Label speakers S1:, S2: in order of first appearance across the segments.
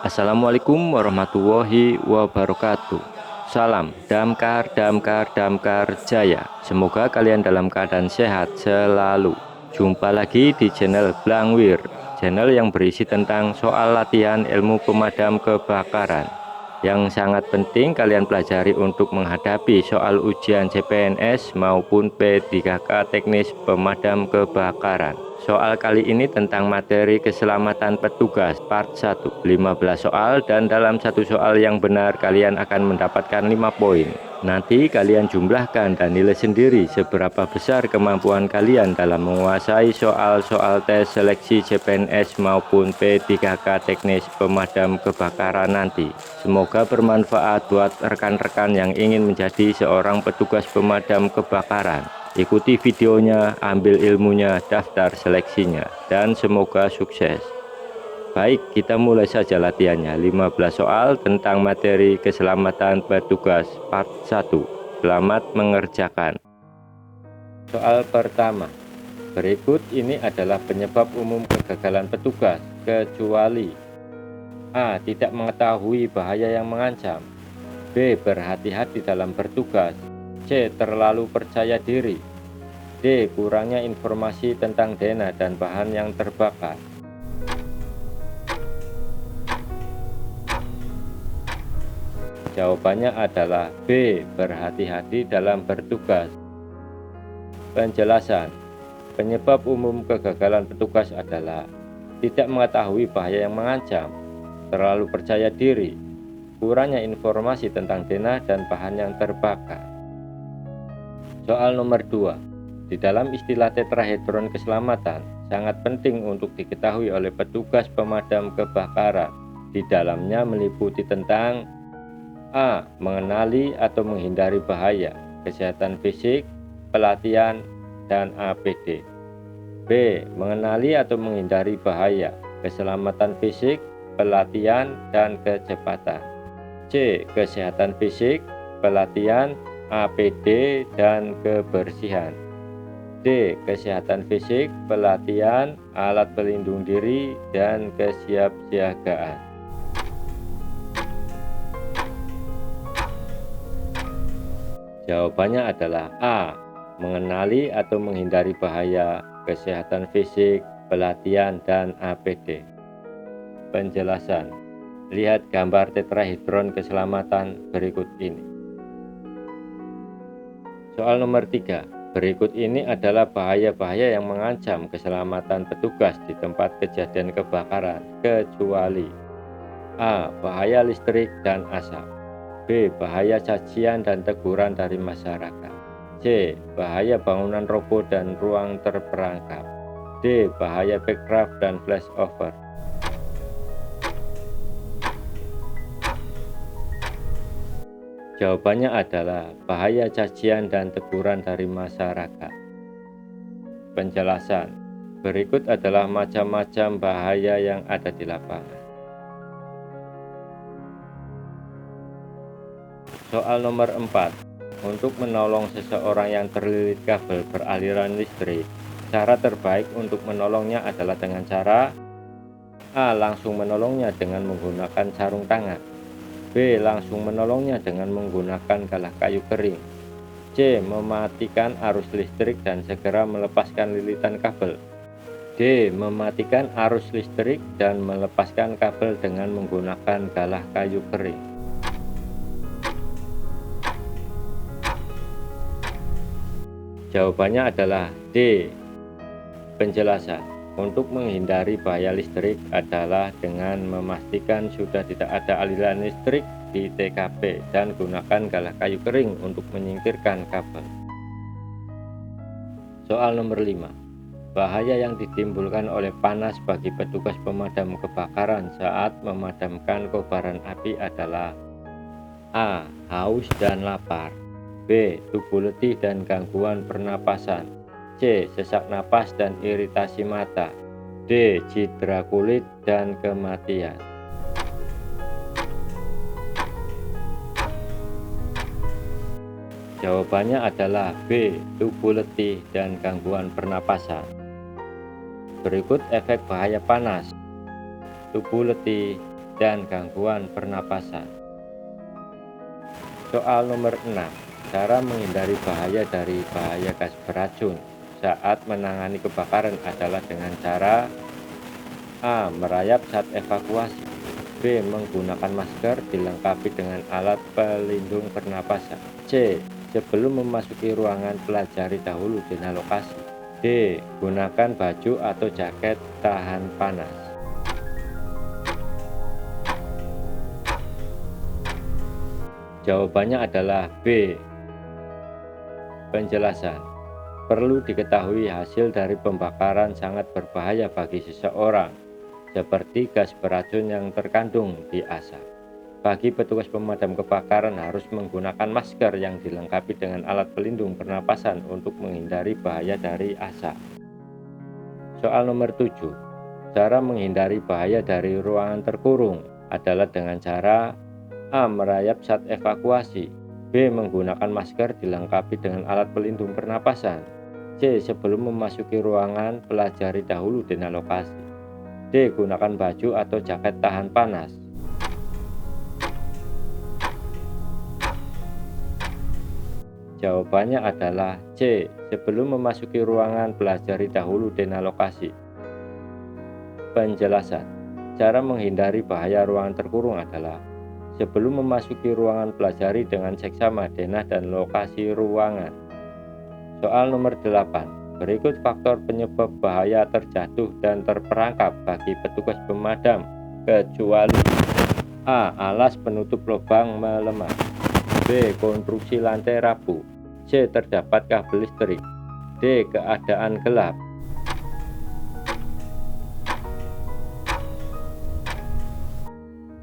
S1: Assalamualaikum warahmatullahi wabarakatuh. Salam damkar, damkar, damkar jaya. Semoga kalian dalam keadaan sehat selalu. Jumpa lagi di channel Blangwir, channel yang berisi tentang soal latihan ilmu pemadam kebakaran yang sangat penting kalian pelajari untuk menghadapi soal ujian CPNS maupun P3K teknis pemadam kebakaran. Soal kali ini tentang materi keselamatan petugas part 1, 15 soal, dan dalam satu soal yang benar kalian akan mendapatkan 5 poin. Nanti kalian jumlahkan dan nilai sendiri seberapa besar kemampuan kalian dalam menguasai soal-soal tes seleksi CPNS maupun P3K teknis pemadam kebakaran nanti. Semoga bermanfaat buat rekan-rekan yang ingin menjadi seorang petugas pemadam kebakaran. Ikuti videonya, ambil ilmunya, daftar seleksinya, dan semoga sukses. Baik, kita mulai saja latihannya. 15 soal tentang materi keselamatan petugas part 1. Selamat mengerjakan. Soal pertama. Berikut ini adalah penyebab umum kegagalan petugas, kecuali A. Tidak mengetahui bahaya yang mengancam, B. Berhati-hati dalam bertugas, C. Terlalu percaya diri, D. Kurangnya informasi tentang denah dan bahan yang terbakar. Jawabannya adalah B. Berhati-hati dalam bertugas. Penjelasan. Penyebab umum kegagalan petugas adalah tidak mengetahui bahaya yang mengancam, terlalu percaya diri, kurangnya informasi tentang denah dan bahan yang terbakar. Soal nomor 2. Di dalam istilah tetrahedron keselamatan sangat penting untuk diketahui oleh petugas pemadam kebakaran. Di dalamnya meliputi tentang A. Mengenali atau menghindari bahaya, kesehatan fisik, pelatihan, dan APD. B. Mengenali atau menghindari bahaya, keselamatan fisik, pelatihan, dan kecepatan. C. Kesehatan fisik, pelatihan, APD, dan kebersihan. D. Kesehatan fisik, pelatihan, alat pelindung diri, dan kesiapsiagaan. Jawabannya adalah A. Mengenali atau menghindari bahaya, kesehatan fisik, pelatihan, dan APD. Penjelasan. Lihat gambar tetrahedron keselamatan berikut ini. Soal nomor 3. Berikut ini adalah bahaya-bahaya yang mengancam keselamatan petugas di tempat kejadian kebakaran, kecuali A. Bahaya listrik dan asap, B. Bahaya cacian dan teguran dari masyarakat, C. Bahaya bangunan roboh dan ruang terperangkap, D. Bahaya backdraft dan flashover. Jawabannya adalah bahaya cacian dan teguran dari masyarakat. Penjelasan. Berikut adalah macam-macam bahaya yang ada di lapangan. Soal nomor 4. Untuk menolong seseorang yang terlilit kabel beraliran listrik, cara terbaik untuk menolongnya adalah dengan cara A. Langsung menolongnya dengan menggunakan sarung tangan, B. Langsung menolongnya dengan menggunakan galah kayu kering, C. Mematikan arus listrik dan segera melepaskan lilitan kabel, D. Mematikan arus listrik dan melepaskan kabel dengan menggunakan galah kayu kering. Jawabannya adalah D. Penjelasan. Untuk menghindari bahaya listrik adalah dengan memastikan sudah tidak ada aliran listrik di TKP dan gunakan galah kayu kering untuk menyingkirkan kabel. Soal nomor 5. Bahaya yang ditimbulkan oleh panas bagi petugas pemadam kebakaran saat memadamkan kobaran api adalah A. Haus dan lapar, B. Tubuh letih dan gangguan pernapasan, C. Sesak napas dan iritasi mata, D. Cedera kulit dan kematian. Jawabannya adalah B. Tubuh letih dan gangguan pernapasan. Berikut efek bahaya panas. Tubuh letih, dan gangguan pernapasan. Soal nomor 6. Cara menghindari bahaya dari bahaya gas beracun saat menangani kebakaran adalah dengan cara A. Merayap saat evakuasi. B. Menggunakan masker dilengkapi dengan alat pelindung pernapasan. C. Sebelum memasuki ruangan pelajari dahulu zona lokasi. D. Gunakan baju atau jaket tahan panas. Jawabannya adalah B. Penjelasan. Perlu diketahui hasil dari pembakaran sangat berbahaya bagi seseorang, seperti gas beracun yang terkandung di asap. Bagi petugas pemadam kebakaran harus menggunakan masker yang dilengkapi dengan alat pelindung pernapasan untuk menghindari bahaya dari asap. Soal nomor 7. Cara menghindari bahaya dari ruangan terkurung adalah dengan cara A. Merayap saat evakuasi. B. Menggunakan masker dilengkapi dengan alat pelindung pernapasan. C. Sebelum memasuki ruangan, pelajari dahulu zona lokasi. D. Gunakan baju atau jaket tahan panas. Jawabannya adalah C. Sebelum memasuki ruangan, pelajari dahulu zona lokasi. Penjelasan. Cara menghindari bahaya ruangan terkurung adalah sebelum memasuki ruangan, pelajari dengan seksama denah dan lokasi ruangan. Soal nomor 8. Berikut faktor penyebab bahaya terjatuh dan terperangkap bagi petugas pemadam, kecuali A. Alas penutup lubang melemah. B. Konstruksi lantai rapuh. C. Terdapat kabel listrik. D. Keadaan gelap.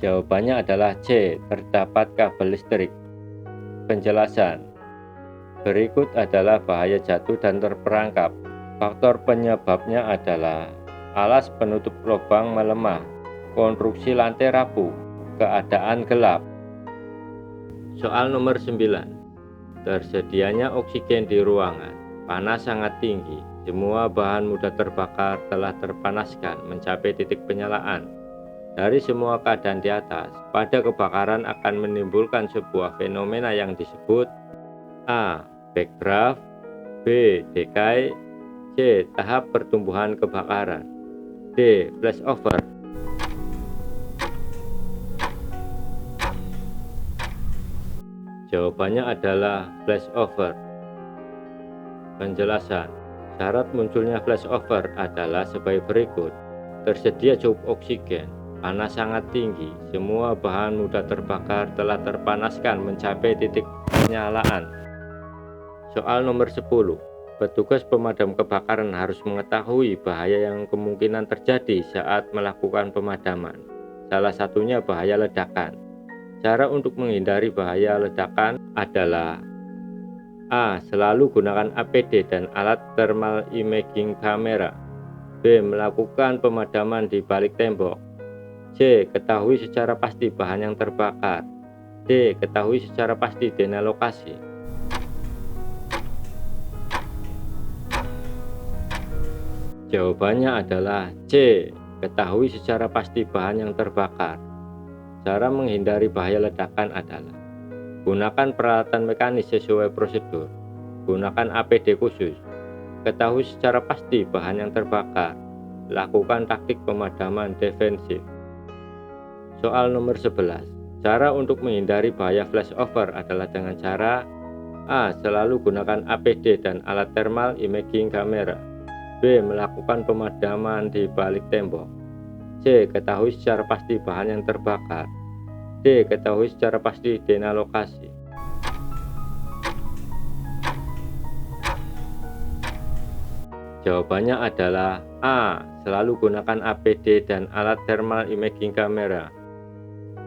S1: Jawabannya adalah C. Terdapat kabel listrik. Penjelasan. Berikut adalah bahaya jatuh dan terperangkap. Faktor penyebabnya adalah alas penutup lubang melemah, konstruksi lantai rapuh, keadaan gelap. Soal nomor 9. Tersedianya oksigen di ruangan. Panas sangat tinggi. Semua bahan mudah terbakar telah terpanaskan mencapai titik penyalaan. Dari semua keadaan di atas, pada kebakaran akan menimbulkan sebuah fenomena yang disebut A. Backdraft. B. Decay. C. Tahap pertumbuhan kebakaran. D. Flashover. Jawabannya adalah flashover. Penjelasan. Syarat munculnya flashover adalah sebagai berikut. Tersedia cukup oksigen, panas sangat tinggi, semua bahan mudah terbakar telah terpanaskan mencapai titik penyalaan. Soal nomor 10. Petugas pemadam kebakaran harus mengetahui bahaya yang kemungkinan terjadi saat melakukan pemadaman. Salah satunya bahaya ledakan. Cara untuk menghindari bahaya ledakan adalah A. Selalu gunakan APD dan alat thermal imaging kamera. B. Melakukan pemadaman di balik tembok. C. Ketahui secara pasti bahan yang terbakar. D. Ketahui secara pasti zona lokasi. Jawabannya adalah C. Ketahui secara pasti bahan yang terbakar. Cara menghindari bahaya ledakan adalah gunakan peralatan mekanis sesuai prosedur, gunakan APD khusus, ketahui secara pasti bahan yang terbakar, lakukan taktik pemadaman defensif. Soal nomor 11. Cara untuk menghindari bahaya flashover adalah dengan cara A. Selalu gunakan APD dan alat thermal imaging kamera. B. Melakukan pemadaman di balik tembok. C. Ketahui secara pasti bahan yang terbakar. D. Ketahui secara pasti zona lokasi. Jawabannya adalah A. Selalu gunakan APD dan alat thermal imaging kamera.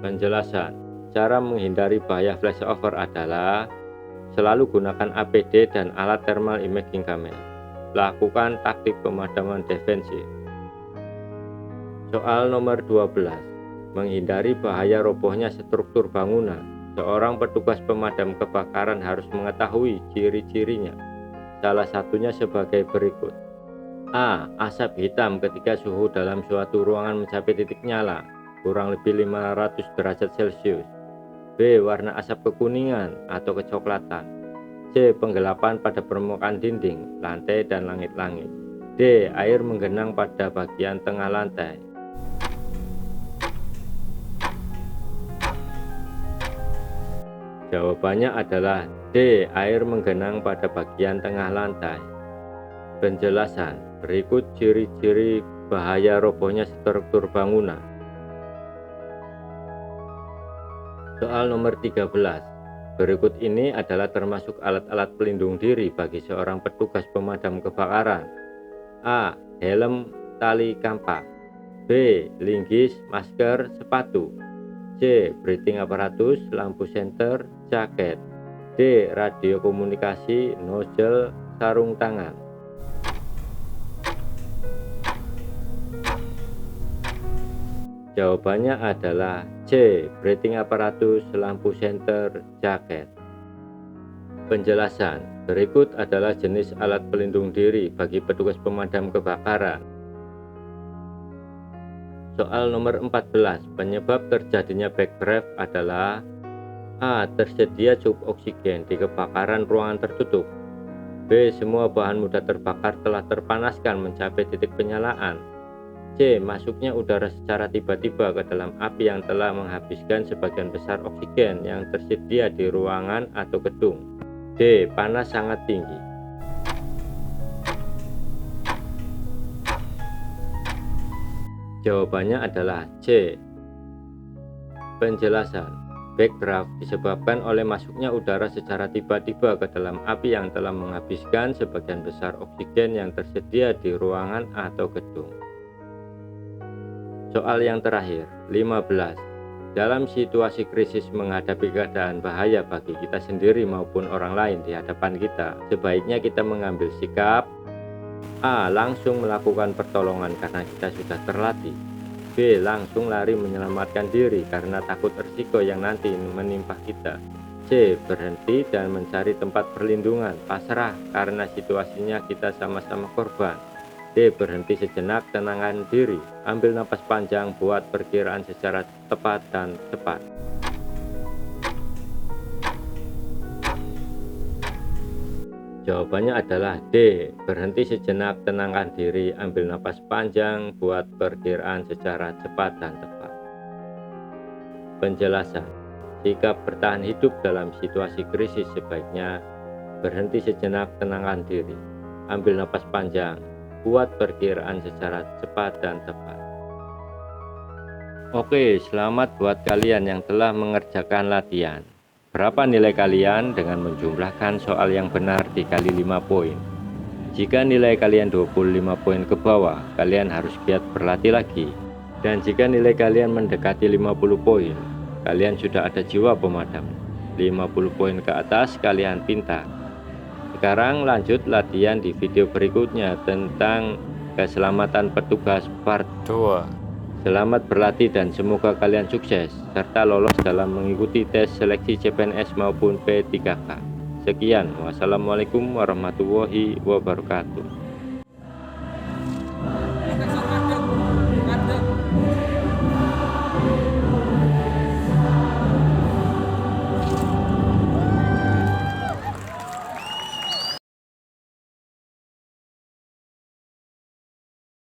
S1: Penjelasan. Cara menghindari bahaya flashover adalah selalu gunakan APD dan alat thermal imaging kamera. Lakukan taktik pemadaman defensif. Soal nomor 12. Menghindari bahaya robohnya struktur bangunan. Seorang petugas pemadam kebakaran harus mengetahui ciri-cirinya. Salah satunya sebagai berikut. A. Asap hitam ketika suhu dalam suatu ruangan mencapai titik nyala. kurang lebih 500 derajat Celcius. B. Warna asap kekuningan atau kecoklatan. C. Penggelapan pada permukaan dinding, lantai, dan langit-langit. D. Air menggenang pada bagian tengah lantai. Jawabannya adalah D. Air menggenang pada bagian tengah lantai. Penjelasan. Berikut ciri-ciri bahaya robohnya struktur bangunan. Soal nomor 13. Berikut ini adalah termasuk alat-alat pelindung diri bagi seorang petugas pemadam kebakaran. A. Helm tali kampak. B. Linggis, masker, sepatu. C. Breathing apparatus, lampu senter, jaket. D. Radio komunikasi, nozzle, sarung tangan. Jawabannya adalah C. Breathing apparatus, lampu senter, jaket. Penjelasan. Berikut adalah jenis alat pelindung diri bagi petugas pemadam kebakaran. Soal nomor 14. Penyebab terjadinya backdraft adalah A. Tersedia cukup oksigen di kebakaran ruangan tertutup. B. Semua bahan mudah terbakar telah terpanaskan mencapai titik penyalaan. C. Masuknya udara secara tiba-tiba ke dalam api yang telah menghabiskan sebagian besar oksigen yang tersedia di ruangan atau gedung. D. Panas sangat tinggi. Jawabannya adalah C. Penjelasan. Backdraft disebabkan oleh masuknya udara secara tiba-tiba ke dalam api yang telah menghabiskan sebagian besar oksigen yang tersedia di ruangan atau gedung. Soal yang terakhir, 15. Dalam situasi krisis menghadapi keadaan bahaya bagi kita sendiri maupun orang lain di hadapan kita, sebaiknya kita mengambil sikap A. Langsung melakukan pertolongan karena kita sudah terlatih. B. Langsung lari menyelamatkan diri karena takut risiko yang nanti menimpa kita. C. Berhenti dan mencari tempat perlindungan, pasrah karena situasinya kita sama-sama korban. D. Berhenti sejenak, tenangkan diri, ambil napas panjang, buat perkiraan secara tepat dan cepat. Jawabannya adalah D. Berhenti sejenak, tenangkan diri, ambil napas panjang, buat perkiraan secara cepat dan tepat. Penjelasan. Sikap bertahan hidup dalam situasi krisis sebaiknya berhenti sejenak, tenangkan diri, ambil napas panjang, buat perkiraan secara cepat dan tepat. Oke, selamat buat kalian yang telah mengerjakan latihan. Berapa nilai kalian dengan menjumlahkan soal yang benar dikali 5 poin? Jika nilai kalian 25 poin ke bawah, kalian harus giat berlatih lagi. Dan jika nilai kalian mendekati 50 poin, kalian sudah ada jiwa pemadam. 50 poin ke atas, kalian pintar. Sekarang lanjut latihan di video berikutnya tentang keselamatan petugas part 2. Selamat berlatih dan semoga kalian sukses serta lolos dalam mengikuti tes seleksi CPNS maupun P3K. Sekian, wassalamualaikum warahmatullahi wabarakatuh.